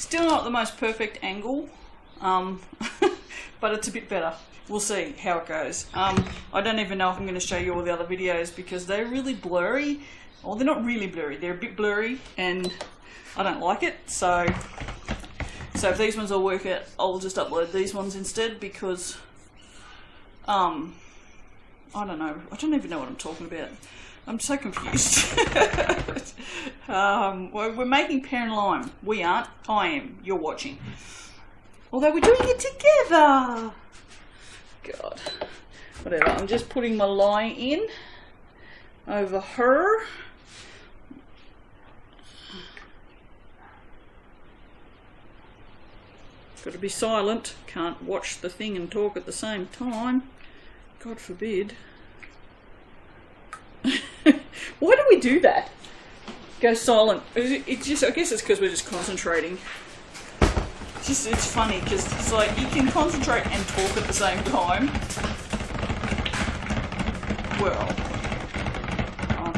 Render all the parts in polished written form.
Still not the most perfect angle, but it's a bit better. We'll see how it goes. I don't even know if I'm going to show you all the other videos because they're really blurry. Well, they're not really blurry, they're a bit blurry and I don't like it. So if these ones all work out, I'll just upload these ones instead because, I don't know. I don't even know what I'm talking about. I'm so confused. We're making Pear Lime. We aren't. I am. You're watching. Although we're doing it together. God. Whatever. I'm just putting my lie in over her. Got to be silent. Can't watch the thing and talk at the same time. God forbid. Why do we do that? Go silent. It's just, I guess it's because we're just concentrating. It's funny because it's like you can concentrate and talk at the same time. Well,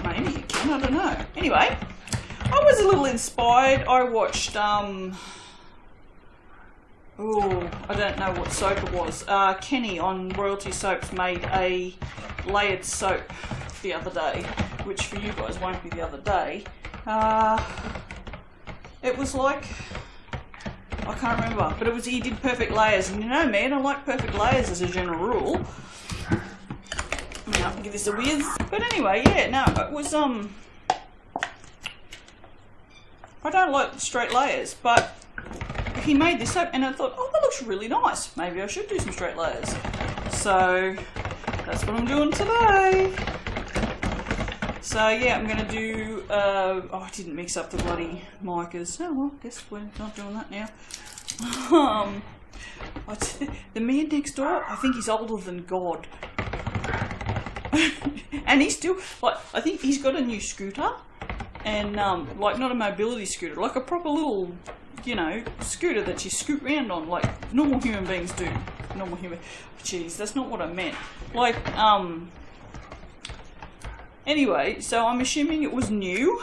maybe you can, I don't know. Anyway, I was a little inspired. I watched, oh, I don't know what soap it was. Kenny on Royalty Soaps made a layered soap the other day, which for you guys won't be the other day. It was like, I can't remember, but it was, he did perfect layers, and you know me, I don't like perfect layers as a general rule. Now, give this a whiz. But anyway, yeah, no, it was, I don't like straight layers, but he made this soap, and I thought, oh, that looks really nice. Maybe I should do some straight layers. So, that's what I'm doing today. So yeah, I'm going to do, oh, I didn't mix up the bloody micas. Oh well, guess we're not doing that now. The man next door, I think he's older than God. And he's still, like, I think he's got a new scooter. And, like, not a mobility scooter, like a proper little, you know, scooter that you scoot around on, like normal human beings do. Normal human, jeez, that's not what I meant. Like, anyway, so I'm assuming it was new,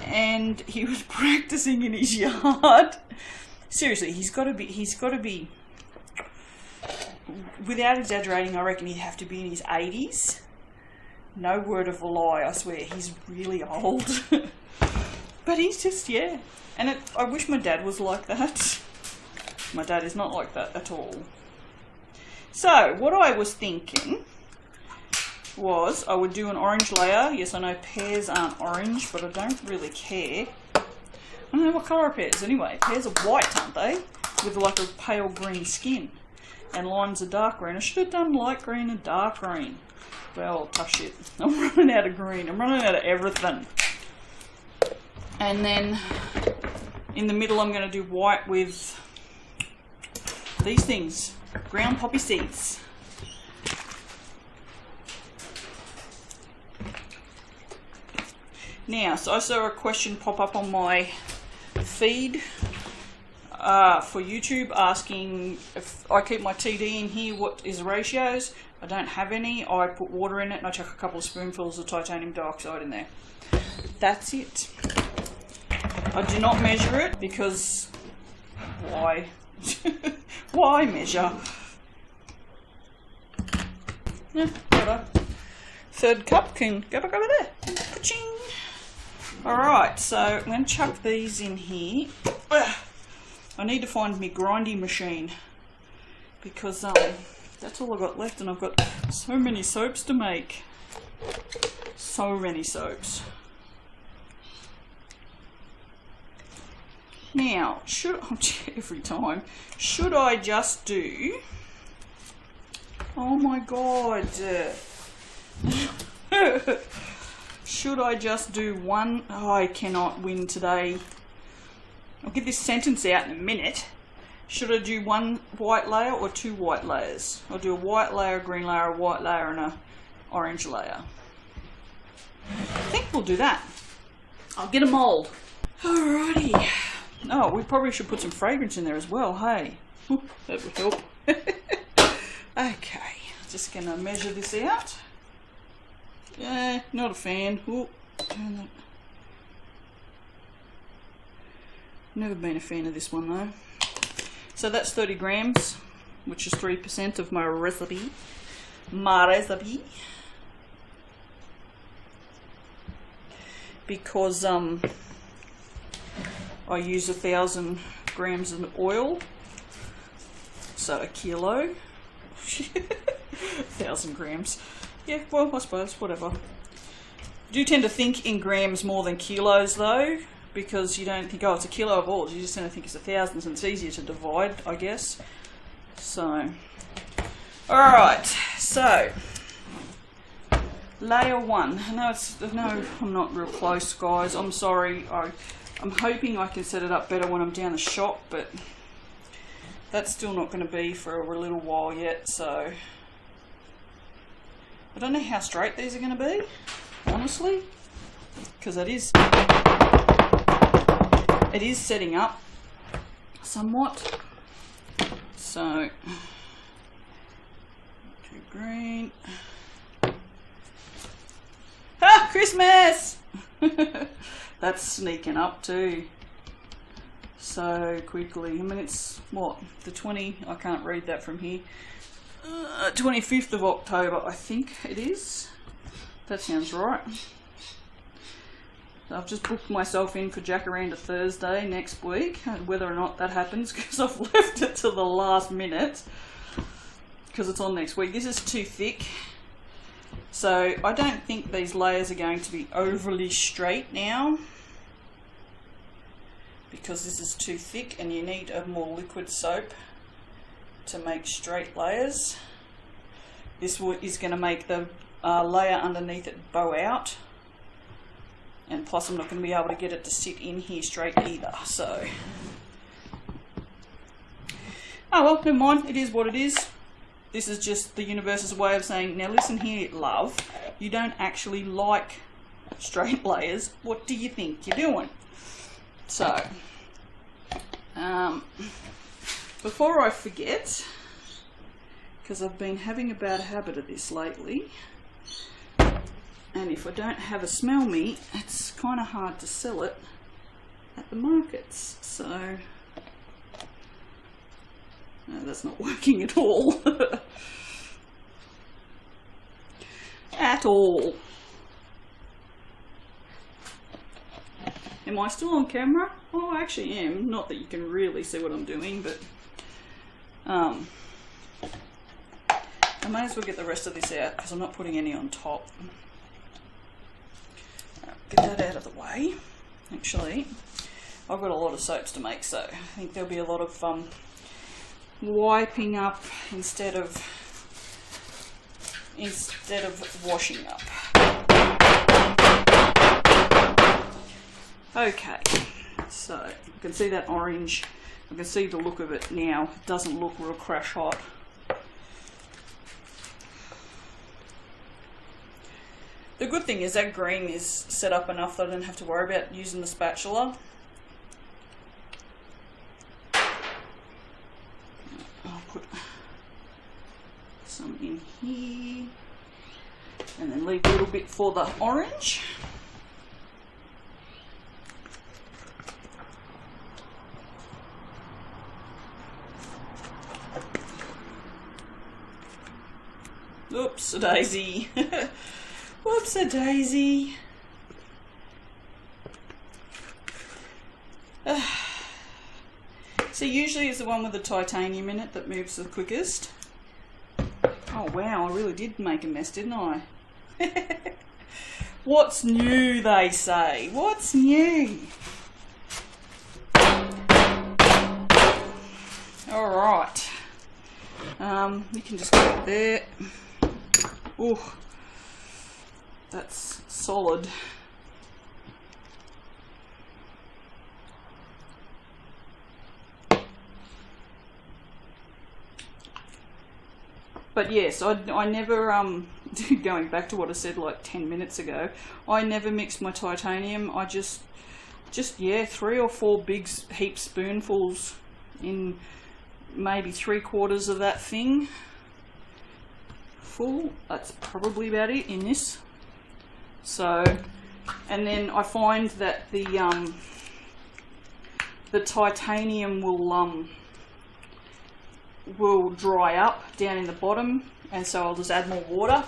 and he was practicing in his yard. Seriously, he's got to be, without exaggerating, I reckon he'd have to be in his 80s. No word of a lie, I swear, he's really old. But he's just, yeah. And I wish my dad was like that. My dad is not like that at all. So, what I was thinking was I would do an orange layer. Yes, I know pears aren't orange, but I don't really care. I don't know what colour are pears anyway. Pears are white, aren't they? With like a pale green skin. And limes are dark green. I should have done light green and dark green. Well, tough shit. I'm running out of green. I'm running out of everything. And then in the middle I'm going to do white with these things. Ground poppy seeds. Now, so I saw a question pop up on my feed for YouTube asking if I keep my TD in here, what is the ratios? I don't have any. I put water in it and I chuck a couple of spoonfuls of titanium dioxide in there. That's it. I do not measure it because why? Why measure? Yeah, whatever. Third cup can go back over there. Ka-ching. Alright, so I'm going to chuck these in here. I need to find my grinding machine because that's all I've got left, and I've got so many soaps to make. So many soaps. Now, every time, should I just do, oh my god, should I just do one, oh, I cannot win today. I'll get this sentence out in a minute. Should I do one white layer or two white layers? I'll do a white layer, a green layer, a white layer, and a orange layer. I think we'll do that. I'll get a mould. Alrighty. Oh, we probably should put some fragrance in there as well, hey? Ooh, that would help. Okay, just gonna measure this out. Yeah, not a fan. Ooh, turn that. Never been a fan of this one though. So that's 30 grams, which is 3% of my recipe. Because I use 1,000 grams of oil, so a kilo. 1,000 grams. Yeah, well, I suppose, whatever. I do tend to think in grams more than kilos though, because you don't think, oh, it's a kilo of oil, you just tend to think it's 1,000, and it's easier to divide, I guess. So, alright, so layer 1. No, I'm not real close, guys. I'm sorry. I'm hoping I can set it up better when I'm down the shop, but that's still not going to be for a little while yet, so I don't know how straight these are going to be, honestly, because it is setting up somewhat. So, too green. Ah, Christmas! That's sneaking up too. So quickly. I mean, it's what? The 20, I can't read that from here. 25th of October, I think it is. That sounds right. So I've just booked myself in for Jacaranda Thursday next week, and whether or not that happens, because I've left it to the last minute, because it's on next week. This is too thick. So I don't think these layers are going to be overly straight now, because this is too thick and you need a more liquid soap to make straight layers. This is going to make the layer underneath it bow out, and plus I'm not going to be able to get it to sit in here straight either. So, oh well, never mind, it is what it is. This is just the universe's way of saying, now listen here, love, you don't actually like straight layers. What do you think you're doing? So, before I forget, because I've been having a bad habit of this lately, and if I don't have a smell meat, it's kind of hard to sell it at the markets. So, no, that's not working at all. At all. Am I still on camera? Oh, I actually am. Not that you can really see what I'm doing, but I may as well get the rest of this out because I'm not putting any on top. Get that out of the way. Actually, I've got a lot of soaps to make, so I think there'll be a lot of wiping up instead of washing up. Okay, so you can see that orange. I can see the look of it now. It doesn't look real crash hot. The good thing is that green is set up enough that I don't have to worry about using the spatula. I'll put some in here and then leave a little bit for the orange. Oops, a daisy. Whoops, a daisy. So usually it's the one with the titanium in it that moves the quickest. Oh wow, I really did make a mess, didn't I? What's new, they say? What's new? Alright. You can just go there. Ooh, that's solid. But yes, I never, going back to what I said like 10 minutes ago, I never mixed my titanium. I just yeah, 3 or 4 big heap spoonfuls in maybe 3/4 of that thing full. That's probably about it in this. So, and then I find that the the titanium will dry up down in the bottom, and so I'll just add more water.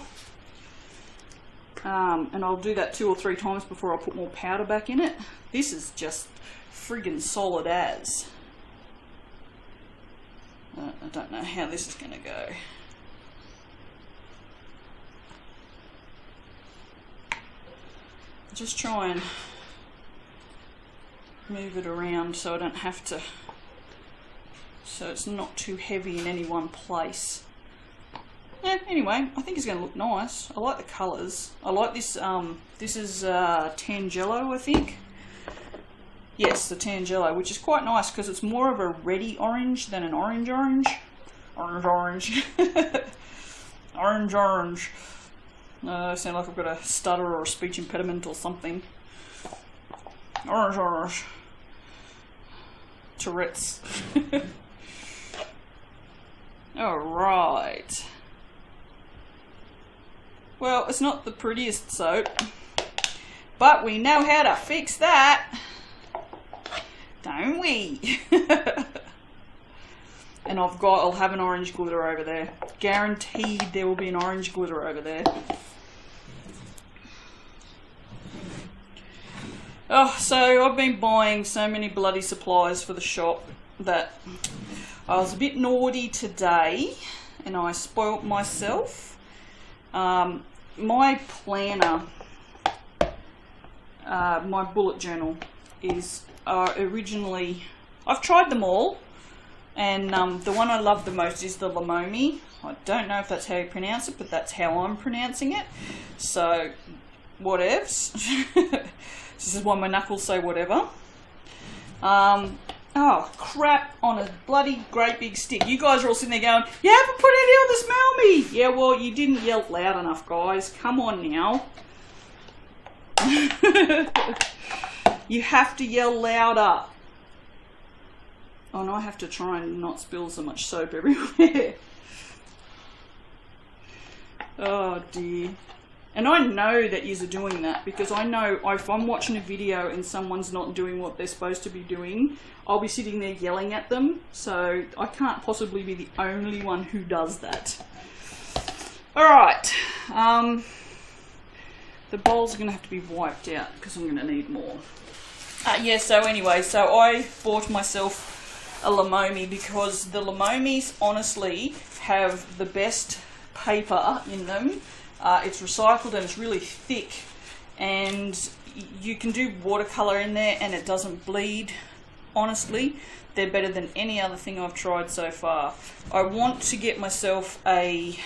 And I'll do that 2 or 3 times before I put more powder back in it. This is just friggin' solid as. I don't know how this is going to go. Just try and move it around so I don't have to, so it's not too heavy in any one place. Yeah, anyway, I think it's going to look nice. I like the colours. I like this, this is Tangelo, I think. Yes, the Tangelo, which is quite nice because it's more of a reddy orange than an orange. Orange. Orange. I sound like I've got a stutter or a speech impediment or something. Orange. Tourette's. Alright. Well, it's not the prettiest soap, but we know how to fix that, don't we? And I'll have an orange glitter over there. Guaranteed there will be an orange glitter over there. Oh, so I've been buying so many bloody supplies for the shop that I was a bit naughty today and I spoilt myself. My planner, my bullet journal is originally, I've tried them all, and the one I love the most is the Limomi. I don't know if that's how you pronounce it, but that's how I'm pronouncing it. So, whatevs. This is why my knuckles say whatever. Oh, crap on a bloody great big stick. You guys are all sitting there going, you haven't put any on the smell me. Yeah, well, you didn't yell loud enough, guys. Come on now. You have to yell louder. Oh, and I have to try and not spill so much soap everywhere. Oh, dear. And I know that you're doing that because I know if I'm watching a video and someone's not doing what they're supposed to be doing, I'll be sitting there yelling at them. So I can't possibly be the only one who does that. Alright. The bowls are going to have to be wiped out because I'm going to need more. Yeah, so anyway, so I bought myself a Limomi because the Limomis honestly have the best paper in them. It's recycled and it's really thick, and you can do watercolour in there and it doesn't bleed. Honestly, they're better than any other thing I've tried so far. I want to get myself a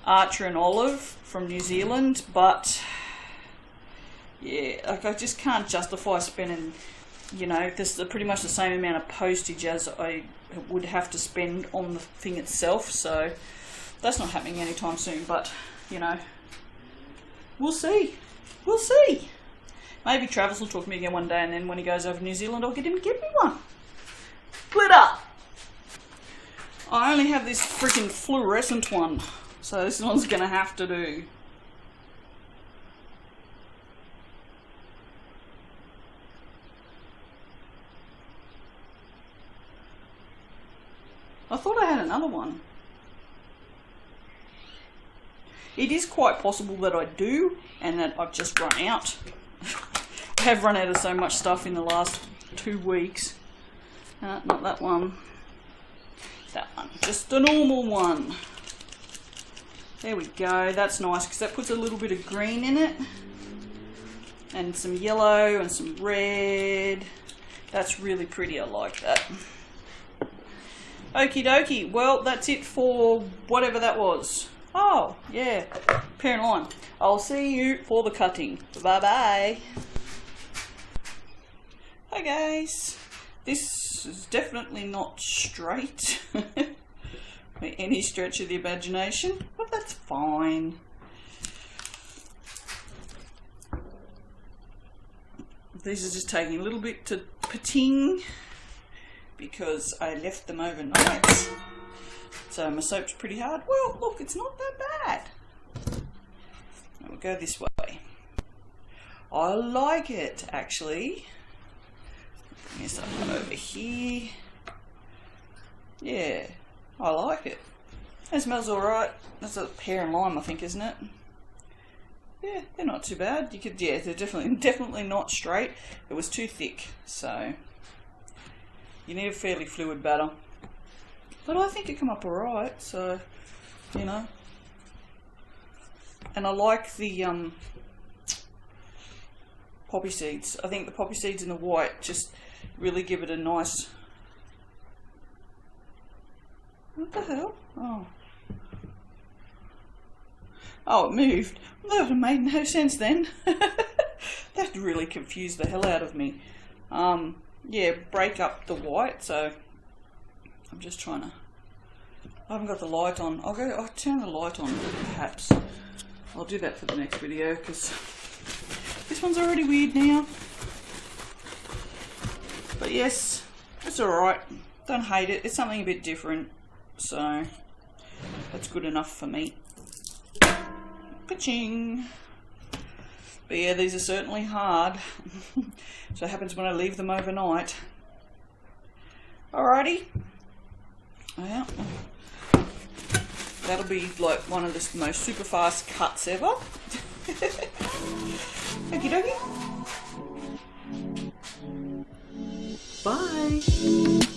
Archer and Olive from New Zealand, but yeah, like I just can't justify spending, you know, this is pretty much the same amount of postage as I would have to spend on the thing itself, so that's not happening anytime soon, but you know, we'll see. We'll see. Maybe Travis will talk to me again one day, and then when he goes over to New Zealand, I'll get him to get me one. Glitter! I only have this freaking fluorescent one, so this one's going to have to do. I thought I had another one. It is quite possible that I do, and that I've just run out. I have run out of so much stuff in the last 2 weeks. Not that one. That one. Just a normal one. There we go. That's nice, because that puts a little bit of green in it. And some yellow and some red. That's really pretty. I like that. Okie dokie. Well, that's it for whatever that was. Oh, yeah, Pear Lime. I'll see you for the cutting. Bye-bye. Hi, guys. This is definitely not straight by any stretch of the imagination, but that's fine. These are just taking a little bit to pating because I left them overnight. So my soap's pretty hard. Well, look, it's not that bad. We'll go this way. I like it, actually. Here's some over here. Yeah, I like it. It smells alright. That's a pear and lime, I think, isn't it? Yeah, they're not too bad. You could, yeah, they're definitely not straight. It was too thick, so you need a fairly fluid batter. But I think it come up alright, so, you know. And I like the poppy seeds. I think the poppy seeds in the white just really give it a nice... What the hell? Oh. Oh, it moved. That would have made no sense then. That really confused the hell out of me. Yeah, break up the white, so I'm just trying to... I haven't got the light on. I'll turn the light on, perhaps. I'll do that for the next video, because this one's already weird now. But yes, it's alright. Don't hate it. It's something a bit different. So, that's good enough for me. Ka-ching! But yeah, these are certainly hard. So it happens when I leave them overnight. Alrighty. Well, that'll be like one of the most super fast cuts ever. Okie dokie. Bye.